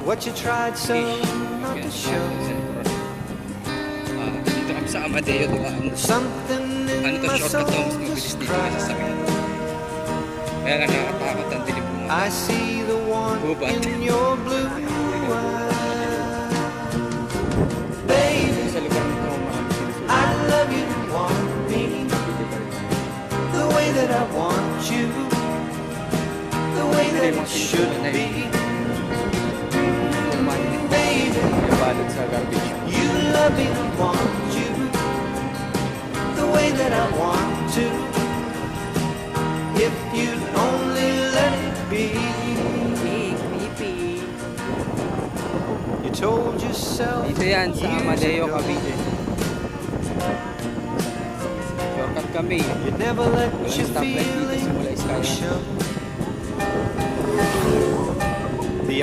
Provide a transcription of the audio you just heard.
what you tried so not to show. Dito kami sa Amadeo, diba? Something Ano in to, my shortcut soul to, mas mabilis is dito kaysa sa crying. amin. Kaya nga nakakatakot ang dilim mo. I see the one in your blue eyes. Baby, Sa lugar nito, I love you, want me the way that I want you, the way that it should be. Baby, nabalot sa garbage. you love me, want you the way that I want to. If you'd only let it be. You told yourself Dito yan sa years Amadeo, ago Cavite. Shortcut kami. you never let Walang your stoplight dito, simula feelings Iskaya. show. The